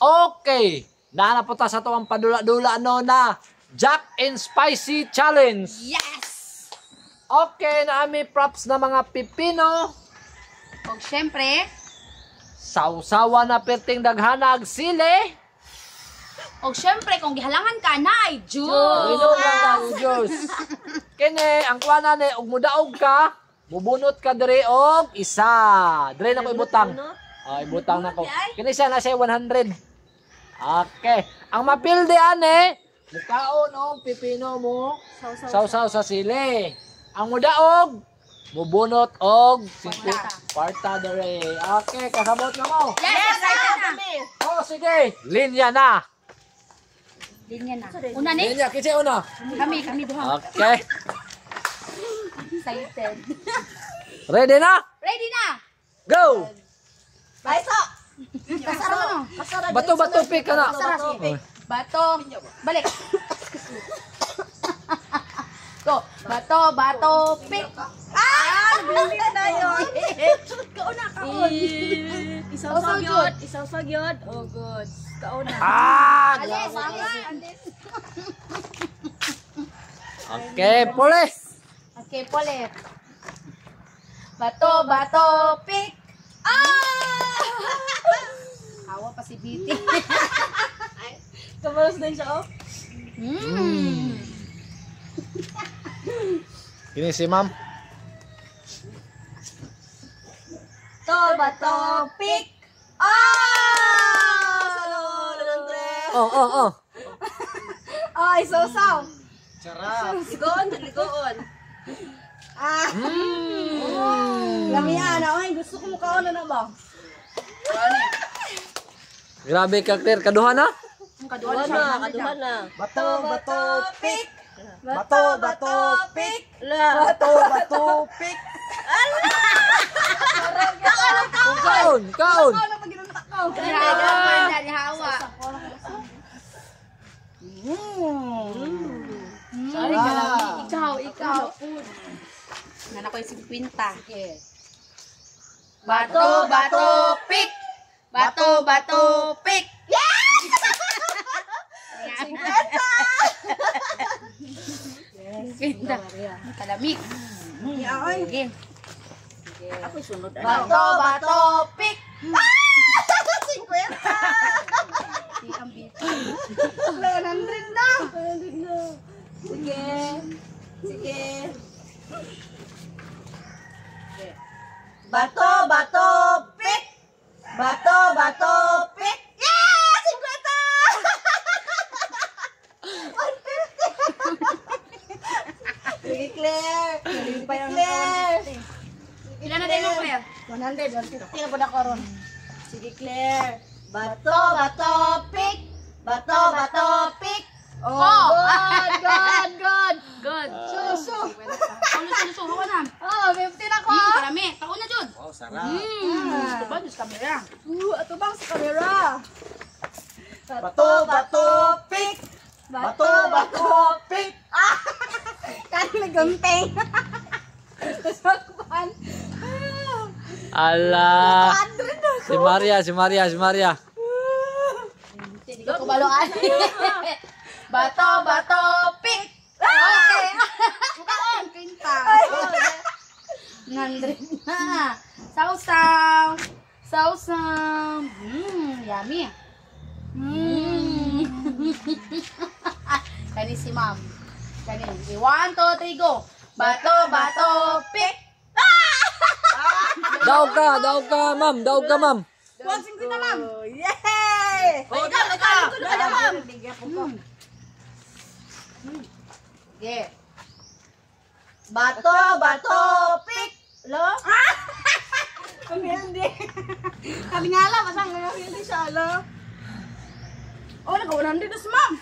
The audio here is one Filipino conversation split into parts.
Okay. Naanapunta sa tuwang padula-dula no na Jack and Spicy Challenge. Yes! Okay, naami props na mga pipino. O syempre, Sausawa na perting daghanag sili. o syempre, kung gihalangan ka na ay juice. Inom lang tayo, Diyos. Kini, ang kuwana ni, og mudaog ka, bubunot ka diri og isa. Diri na ko ibutang. Ibutang na ko. Kini siya na siya 100. Okay. Ang mapildi ane, mukaon og pipino mo, sausaw sa sili. Ang mudaog, bubunot og kwarta diri. Okay, kasabot na mo. Yes! Oh, sige. Linya na. Linya na. Una ni, Linya, kasi una. kami duha. Okay. Excited. Ready na? Ready na! Go! Baiso! Kasara mo. Bato-bato pick ka na. Bato. Balik. Go. Bato, pick. Bilis na yun! Kauna, Isaw sagyod. Oh, good. Kauna. Alis. Okay, pulis. Okay, polit. Bato, pick. Awa pa si Biti. Kamaros din siya, oh. Ini si ma'am. Bato, pick. Oh. Ay, sausaw. Sarap. Ligoon. Lamian, ay, gusto ko mukhaon na ba? Grabe ka, Claire. Kaduha na? Kaduhan na. Bato, pick. Bato, pick. Bato, pick. Kaon. Ano pag ginunta ko? Dari hawa. Sorry, ikaw. Nana ko yung 50. Bato, pick. Bato, pick. Pinta. Kalamig. Sige. Ako sunod. Bato, pick. 50! Si Ambit. 100 na! Sige. Bato, pick! Bato, pick! Yeah! 50! 150! Sige, Claire! Ilan na din mo, Claire? 150 na po na koron. Sige, Claire. Bato, pick! Bato, pick! Oh! Good. Suso. Hawa na. 50 na ko! Karami. Taon na, Jud. Wow, sarap. Gusto ba? Diyos kamera. Ato bang sa camera? Bato, pick! Bato, pick! Kaya nagumping. Masakpan. Ala. Si Maria. Hindi ko kubaloan. Bato, pick. Okay. Mukaon. Pinta. 100 na. Sausaw. Yummy. Kani si ma'am. Kani. 1, 2, 3, go. Bato, pick. Daog ka, ma'am. Huwag 50 na, ma'am. Yay! Ikaw. Ano, ma'am? Yeah. Bato, pick! Lo? Kami hindi. Kami nga lang, masang ngayon hindi siya, lo. Oh, nag-100 na si ma'am.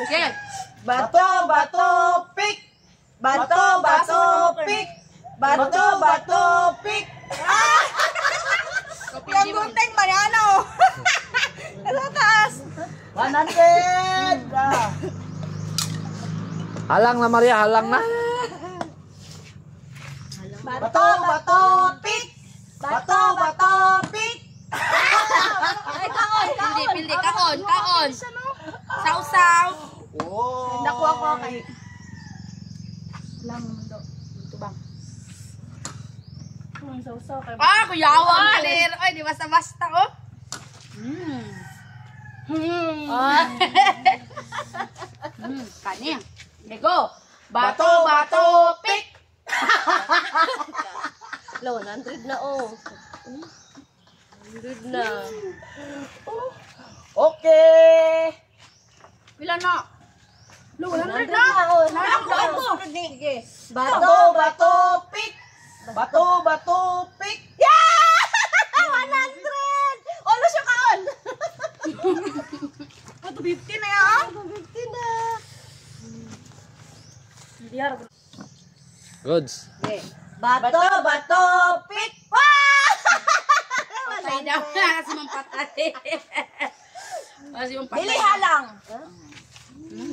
Okay. Bato, pick! Bato, pick! Bato, pick! Yung gunting ba niya, ano? Sa taas! 100! Halang na, Maria. Bato, pick! Bato, pick! kay... Lang naman daw. Ito bang? Ang sausaw kay... Ah, kuyawa. Ay, di basta-basta, oh. Kani. Lego. Bato, bato, pick. Lo, 100 na oh. 100 na. Okay. Pila na? Lo, 100 100 na. oh. Sige. Bato, bato, pick. Bato, bato, pick. 100! Ano siya kaon? 250 na yan. 250 na. Goods. Bato, bato, pick. Patay daw na kasi mampatay. Kasi mampatay. Dili halang.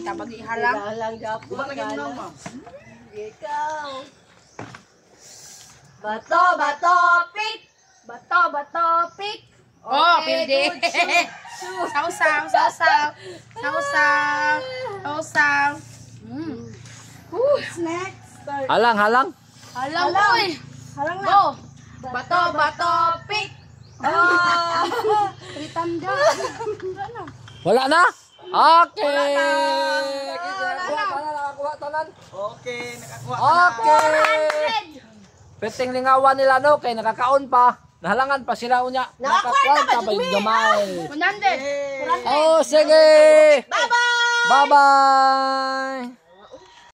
Tabag ihalang. Halang gapo. Ikaw. Bato, bato, pick. Bato, bato, pick. Oh, pildi. Sausaw, sausaw. Sausaw. Sausaw. Next. Halang, halang. Halang, boy. Halang na. Go. Bato, bato, pick. Tritanda. Wala na? Okay. Nakakuha tanan. Okay, nakakuha Okay. Piting lingawan nila no kay nakakaon pa. Nahalangan pa sila unya. Nakakuha pa yung gamay. 100. Oh, sige. Bye-bye. Bye-bye.